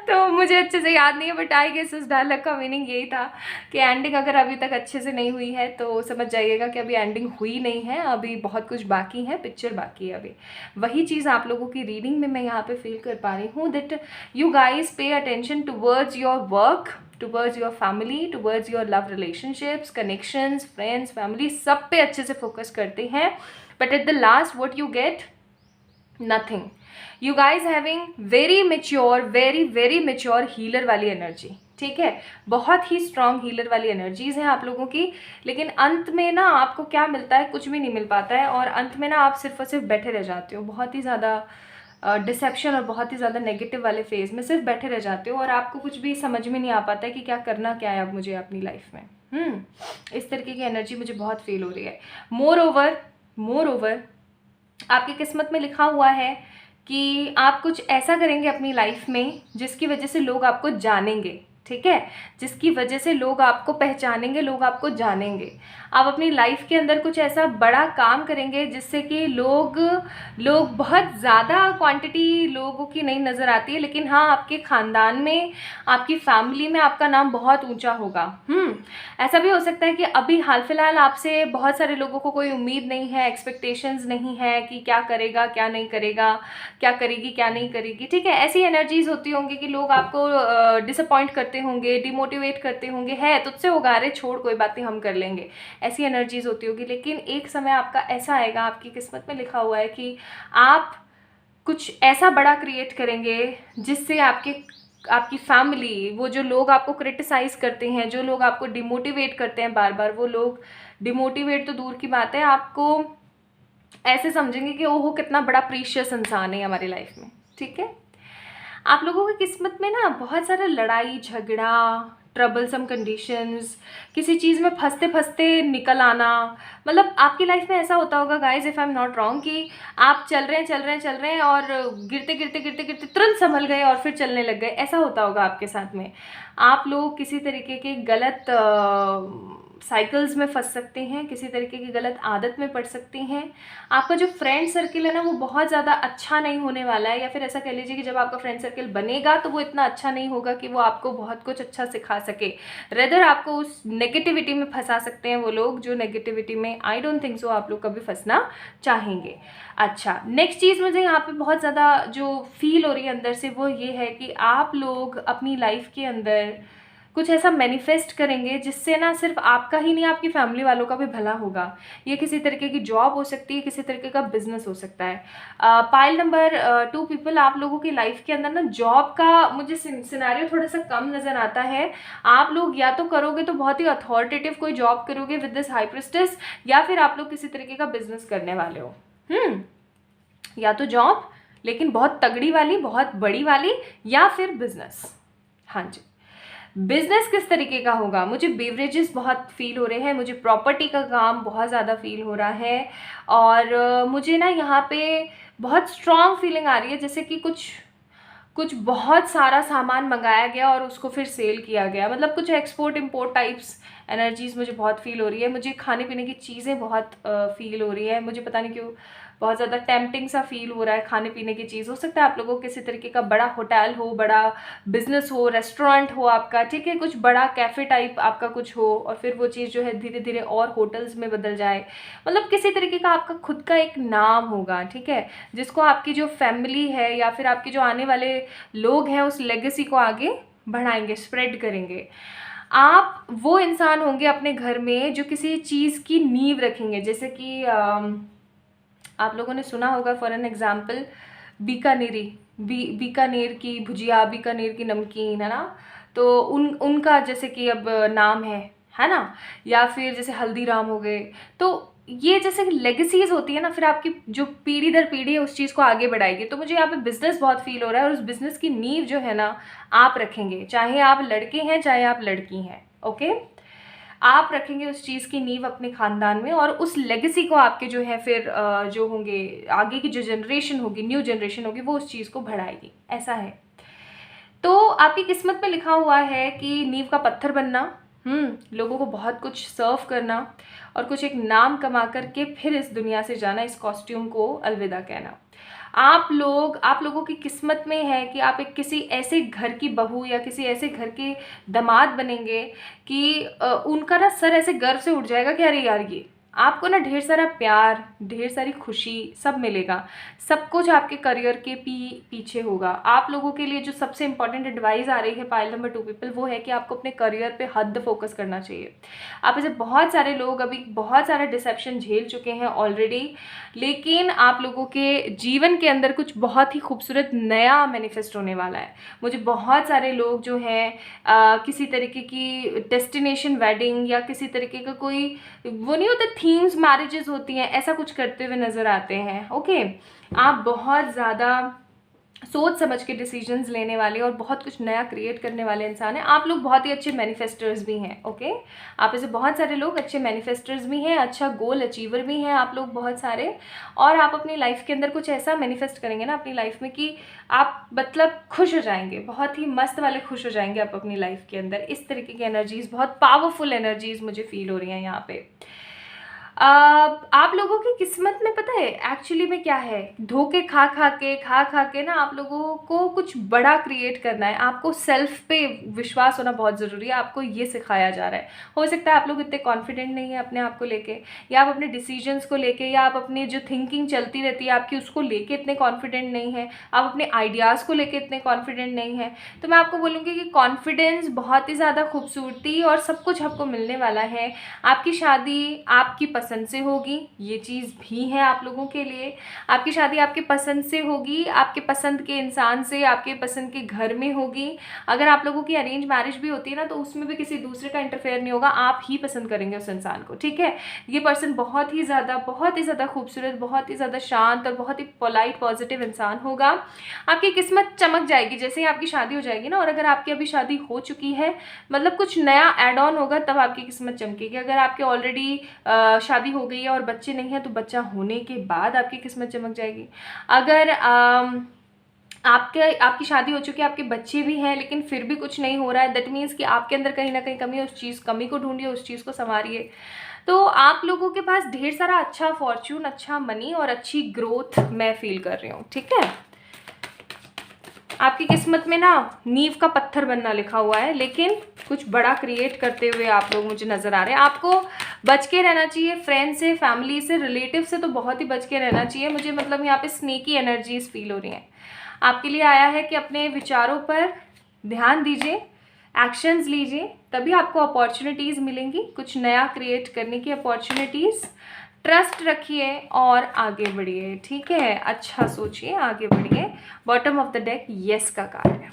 तो मुझे अच्छे से याद नहीं है, बट आई गेस उस डायलॉग का मीनिंग यही था कि एंडिंग अगर अभी तक अच्छे से नहीं हुई है तो समझ जाइएगा कि अभी एंडिंग हुई नहीं है, अभी बहुत कुछ बाकी है, पिक्चर बाकी है अभी। वही चीज़ आप लोगों की रीडिंग में मैं यहाँ पे फील कर पा रही हूँ, that you guys pay attention towards your work, towards your family, towards your love relationships, connections, friends, family, सब पे अच्छे से फोकस करते हैं, but at the last what you get, nothing. You guys having very mature healer वाली energy. ठीक है, बहुत ही स्ट्रॉन्ग हीलर वाली एनर्जीज हैं आप लोगों की, लेकिन अंत में ना आपको क्या मिलता है, कुछ भी नहीं मिल पाता है, और अंत में ना आप सिर्फ और सिर्फ बैठे रह जाते हो, बहुत ही ज़्यादा डिसेप्शन और बहुत ही ज़्यादा नेगेटिव वाले फेज में सिर्फ बैठे रह जाते हो, और आपको कुछ भी समझ में नहीं आ पाता है कि क्या करना क्या है अब मुझे अपनी लाइफ में। इस तरीके की एनर्जी मुझे बहुत फील हो रही है। मोर ओवर आपकी किस्मत में लिखा हुआ है कि आप कुछ ऐसा करेंगे अपनी लाइफ में जिसकी वजह से लोग आपको जानेंगे। ठीक है, जिसकी वजह से लोग आपको पहचानेंगे, लोग आपको जानेंगे। आप अपनी लाइफ के अंदर कुछ ऐसा बड़ा काम करेंगे जिससे कि लोग बहुत ज़्यादा क्वांटिटी लोगों की नहीं नज़र आती है, लेकिन हाँ आपके ख़ानदान में, आपकी फैमिली में आपका नाम बहुत ऊंचा होगा। ऐसा भी हो सकता है कि अभी हाल फिलहाल आपसे बहुत सारे लोगों को कोई उम्मीद नहीं है, एक्सपेक्टेशंस नहीं है कि क्या करेगा क्या नहीं करेगा, क्या करेगी क्या नहीं करेगी, ठीक है। ऐसी एनर्जीज होती होंगी कि लोग आपको डिसअपॉइंट करते होंगे, डिमोटिवेट करते होंगे, है तुझसे होगा, अरे छोड़ कोई बात नहीं हम कर लेंगे, ऐसी एनर्जीज होती होगी। लेकिन एक समय आपका ऐसा आएगा, आपकी किस्मत में लिखा हुआ है कि आप कुछ ऐसा बड़ा क्रिएट करेंगे जिससे आपकी फैमिली, वो जो लोग आपको क्रिटिसाइज करते हैं, जो लोग आपको डिमोटिवेट करते हैं बार बार, वो लोग डिमोटिवेट तो दूर की बात है, आपको ऐसे समझेंगे कि ओहो कितना बड़ा प्रीशियस इंसान है हमारी लाइफ में, ठीक है। आप लोगों की किस्मत में ना बहुत सारा लड़ाई झगड़ा, ट्रबलसम कंडीशंस, किसी चीज़ में फंसते फंसते निकल आना, मतलब आपकी लाइफ में ऐसा होता होगा guys, if I am not wrong, कि आप चल रहे हैं और गिरते गिरते गिरते गिरते तुरंत संभल गए और फिर चलने लग गए, ऐसा होता होगा आपके साथ में। आप लोग किसी तरीके के गलत साइकिल्स में फंस सकते हैं, किसी तरीके की गलत आदत में पड़ सकते हैं। आपका जो फ्रेंड सर्किल है ना वो बहुत ज़्यादा अच्छा नहीं होने वाला है, या फिर ऐसा कह लीजिए कि जब आपका फ्रेंड सर्किल बनेगा तो वो इतना अच्छा नहीं होगा कि वो आपको बहुत कुछ अच्छा सिखा सके, रेदर आपको उस नेगेटिविटी में फंसा सकते हैं वो लोग, जो नेगेटिविटी में आई डोंट थिंक सो आप लोग कभी फंसना चाहेंगे। अच्छा, नेक्स्ट चीज़ मुझे यहाँ पे बहुत ज़्यादा जो फील हो रही है अंदर से वो ये है कि आप लोग अपनी लाइफ के अंदर कुछ ऐसा मैनिफेस्ट करेंगे जिससे ना सिर्फ आपका ही नहीं आपकी फैमिली वालों का भी भला होगा। ये किसी तरीके की जॉब हो सकती है, किसी तरीके का बिजनेस हो सकता है। पाइल नंबर 2 पीपल, आप लोगों की लाइफ के अंदर ना जॉब का मुझे सिनेरियो थोड़ा सा कम नज़र आता है। आप लोग या तो करोगे तो बहुत ही अथॉरिटेटिव कोई जॉब करोगे विद दिस हाई प्रिस्टेस, या फिर आप लोग किसी तरीके का बिजनेस करने वाले हो। या तो जॉब लेकिन बहुत तगड़ी वाली, बहुत बड़ी वाली, या फिर बिजनेस। हाँ जी, बिजनेस किस तरीके का होगा? मुझे बेवरेजेस बहुत फील हो रहे हैं, मुझे प्रॉपर्टी का काम बहुत ज़्यादा फील हो रहा है, और मुझे ना यहाँ पे बहुत स्ट्रॉन्ग फीलिंग आ रही है जैसे कि कुछ बहुत सारा सामान मंगाया गया और उसको फिर सेल किया गया, मतलब कुछ एक्सपोर्ट इम्पोर्ट टाइप्स एनर्जीज़ मुझे बहुत फील हो रही है। मुझे खाने पीने की चीज़ें बहुत फील हो रही है, मुझे पता नहीं क्यों बहुत ज़्यादा टेम्पटिंग सा फील हो रहा है खाने पीने की चीज़। हो सकता है आप लोगों को किसी तरीके का बड़ा होटल हो, बड़ा बिजनेस हो, रेस्टोरेंट हो आपका, ठीक है, कुछ बड़ा कैफ़े टाइप आपका कुछ हो, और फिर वो चीज़ जो है धीरे धीरे और होटल्स में बदल जाए, मतलब किसी तरीके का आपका खुद का एक नाम होगा, ठीक है, जिसको आपकी जो फैमिली है या फिर आपके जो आने वाले लोग हैं उस लेगेसी को आगे बढ़ाएंगे, स्प्रेड करेंगे। आप वो इंसान होंगे अपने घर में जो किसी चीज़ की नींव रखेंगे, जैसे कि आप लोगों ने सुना होगा फॉर एन एग्जाम्पल बीकानेर की भुजिया, बीकानेर की नमकीन, है ना, तो उनका जैसे कि अब नाम है ना, या फिर जैसे हल्दीराम हो गए। तो ये जैसे लेगेसीज होती है ना, फिर आपकी जो पीढ़ी दर पीढ़ी है उस चीज़ को आगे बढ़ाएगी। तो मुझे यहाँ पे बिजनेस बहुत फील हो रहा है, और उस बिजनेस की नींव जो है ना आप रखेंगे, चाहे आप लड़के हैं चाहे आप लड़की हैं, ओके, आप रखेंगे उस चीज़ की नींव अपने ख़ानदान में, और उस लेगेसी को आपके जो है फिर जो होंगे आगे की जो जनरेशन होगी, न्यू जनरेशन होगी, वो उस चीज़ को बढ़ाएगी, ऐसा है। तो आपकी किस्मत में लिखा हुआ है कि नींव का पत्थर बनना, लोगों को बहुत कुछ सर्व करना, और कुछ एक नाम कमा करके फिर इस दुनिया से जाना, इस कॉस्ट्यूम को अलविदा कहना। आप लोगों की किस्मत में है कि आप एक किसी ऐसे घर की बहू या किसी ऐसे घर के दामाद बनेंगे कि उनका ना सर ऐसे गर्व से उठ जाएगा कि अरे यार, ये आपको ना ढेर सारा प्यार, ढेर सारी खुशी सब मिलेगा, सब कुछ आपके करियर के पीछे होगा। आप लोगों के लिए जो सबसे इंपॉर्टेंट एडवाइस आ रही है पाइल नंबर 2 पीपल, वो है कि आपको अपने करियर पे हद फोकस करना चाहिए। आप ऐसे बहुत सारे लोग अभी बहुत सारा डिसेप्शन झेल चुके हैं ऑलरेडी, लेकिन आप लोगों के जीवन के अंदर कुछ बहुत ही खूबसूरत नया मैनिफेस्ट होने वाला है। मुझे बहुत सारे लोग जो हैं किसी तरीके की डेस्टिनेशन वेडिंग या किसी तरीके का कोई, वो नहीं होता थीम्स मैरिजेस होती हैं, ऐसा कुछ करते हुए नज़र आते हैं। ओके, आप बहुत ज़्यादा सोच समझ के डिसीजंस लेने वाले और बहुत कुछ नया क्रिएट करने वाले इंसान हैं। आप लोग बहुत ही अच्छे मैनिफेस्टर्स भी हैं। ओके, आप ऐसे बहुत सारे लोग अच्छे मैनिफेस्टर्स भी हैं, अच्छा गोल अचीवर भी हैं आप लोग बहुत सारे। और आप अपनी लाइफ के अंदर कुछ ऐसा मैनिफेस्ट करेंगे ना अपनी लाइफ में कि आप मतलब खुश हो जाएंगे, बहुत ही मस्त वाले खुश हो जाएंगे आप अपनी लाइफ के अंदर। इस तरीके की एनर्जीज, बहुत पावरफुल एनर्जीज मुझे फील हो रही हैं यहाँ पे। आप लोगों की किस्मत में पता है एक्चुअली में क्या है, धोखे खा खा के ना आप लोगों को कुछ बड़ा क्रिएट करना है। आपको सेल्फ पे विश्वास होना बहुत ज़रूरी है, आपको ये सिखाया जा रहा है। हो सकता है आप लोग इतने कॉन्फिडेंट नहीं है अपने आप को लेके, या आप अपने डिसीजंस को लेके, या आप अपनी जो थिंकिंग चलती रहती है आपकी उसको लेके इतने कॉन्फिडेंट नहीं है, आप अपने आइडियाज़ को लेके इतने कॉन्फिडेंट नहीं है। तो मैं आपको बोलूँगी कि कॉन्फिडेंस, बहुत ही ज़्यादा खूबसूरती और सब कुछ आपको मिलने वाला है। आपकी शादी आपकी पसंद से होगी, ये चीज़ भी है आप लोगों के लिए। आपकी शादी आपके पसंद से होगी, आपके पसंद के इंसान से, आपके पसंद के घर में होगी। अगर आप लोगों की अरेंज मैरिज भी होती है ना, तो उसमें भी किसी दूसरे का इंटरफेयर नहीं होगा, आप ही पसंद करेंगे उस इंसान को, ठीक है। ये पर्सन बहुत ही ज़्यादा खूबसूरत, बहुत ही ज़्यादा शांत और बहुत ही पोलाइट पॉजिटिव इंसान होगा। आपकी किस्मत चमक जाएगी जैसे ही आपकी शादी हो जाएगी ना। और अगर आपकी अभी शादी हो चुकी है, मतलब कुछ नया एड ऑन होगा, तब आपकी किस्मत चमकेगी। अगर आपके ऑलरेडी शादी हो गई है और बच्चे नहीं हैं, तो बच्चा होने के बाद आपकी किस्मत चमक जाएगी। अगर आपकी शादी हो चुकी है, आपके बच्चे भी हैं, लेकिन फिर भी कुछ नहीं हो रहा है, दैट मीन्स कि आपके अंदर कहीं ना कहीं कमी है, उस कमी को ढूंढिए, उस चीज़ को संवारिए। तो आप लोगों के पास ढेर सारा अच्छा फॉर्च्यून, अच्छा मनी और अच्छी ग्रोथ मैं फील कर रही हूँ, ठीक है। आपकी किस्मत में ना नींव का पत्थर बनना लिखा हुआ है, लेकिन कुछ बड़ा क्रिएट करते हुए आप लोग मुझे नज़र आ रहे हैं। आपको बच के रहना चाहिए फ्रेंड से, फैमिली से, रिलेटिव से तो बहुत ही बच के रहना चाहिए मुझे। मतलब यहाँ पे स्नेकी एनर्जीज फील हो रही हैं। आपके लिए आया है कि अपने विचारों पर ध्यान दीजिए, एक्शंस लीजिए, तभी आपको अपॉर्चुनिटीज़ मिलेंगी, कुछ नया क्रिएट करने की अपॉर्चुनिटीज़। ट्रस्ट रखिए और आगे बढ़िए, ठीक है। अच्छा सोचिए, आगे बढ़िए। Bottom of the deck yes का कार्ड है।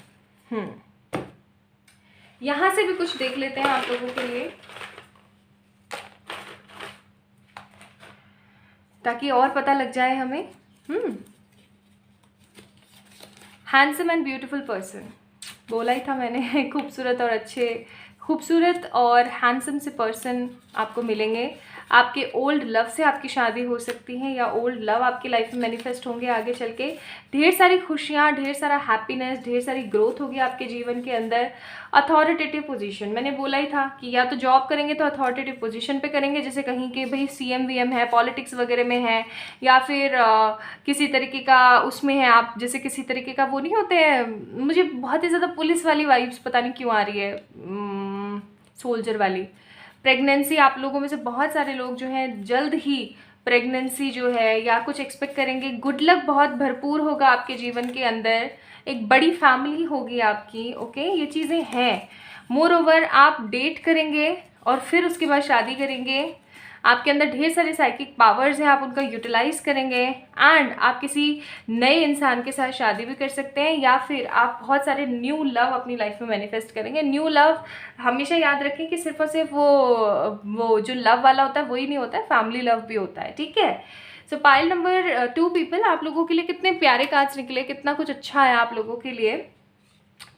यहाँ से भी कुछ देख लेते हैं आप लोगों के लिए, ताकि और पता लग जाए हमें। हैंडसम एंड ब्यूटीफुल पर्सन, बोला ही था मैंने खूबसूरत और हैंडसम से पर्सन आपको मिलेंगे। आपके ओल्ड लव से आपकी शादी हो सकती है, या ओल्ड लव आपकी लाइफ में मैनिफेस्ट होंगे आगे चल के। ढेर सारी खुशियाँ, ढेर सारा हैप्पीनेस, ढेर सारी ग्रोथ होगी आपके जीवन के अंदर। अथॉरिटेटिव पोजीशन, मैंने बोला ही था कि या तो जॉब करेंगे तो अथॉरिटेटिव पोजीशन पे करेंगे, जैसे कहीं के भाई CM VM है, पॉलिटिक्स वगैरह में है, या फिर किसी तरीके का उसमें है आप, जैसे किसी तरीके का वो नहीं होते हैं। मुझे बहुत ही ज़्यादा पुलिस वाली वाइब्स पता नहीं क्यों आ रही है, सोल्जर वाली। प्रेगनेंसी, आप लोगों में से बहुत सारे लोग जो हैं जल्द ही प्रेगनेंसी जो है या कुछ एक्सपेक्ट करेंगे। गुड लक बहुत भरपूर होगा आपके जीवन के अंदर, एक बड़ी फैमिली होगी आपकी, ओके, ये चीज़ें हैं। मोर ओवर आप डेट करेंगे और फिर उसके बाद शादी करेंगे। आपके अंदर ढेर सारे साइकिक पावर्स हैं, आप उनका यूटिलाइज करेंगे, एंड आप किसी नए इंसान के साथ शादी भी कर सकते हैं, या फिर आप बहुत सारे न्यू लव अपनी लाइफ में मैनिफेस्ट करेंगे। न्यू लव हमेशा याद रखें कि सिर्फ और सिर्फ वो जो लव वाला होता है वही नहीं होता है, फैमिली लव भी होता है, ठीक है। सो पाइल नंबर 2 पीपल, आप लोगों के लिए कितने प्यारे कार्ड्स निकले, कितना कुछ अच्छा है आप लोगों के लिए।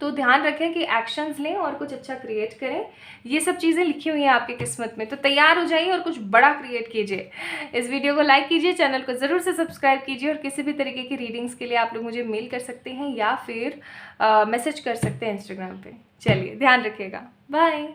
तो ध्यान रखें कि एक्शंस लें और कुछ अच्छा क्रिएट करें। ये सब चीज़ें लिखी हुई हैं आपकी किस्मत में, तो तैयार हो जाइए और कुछ बड़ा क्रिएट कीजिए। इस वीडियो को लाइक कीजिए, चैनल को ज़रूर से सब्सक्राइब कीजिए, और किसी भी तरीके की रीडिंग्स के लिए आप लोग मुझे मेल कर सकते हैं या फिर मैसेज कर सकते हैं इंस्टाग्राम पे। चलिए, ध्यान रखिएगा, बाय।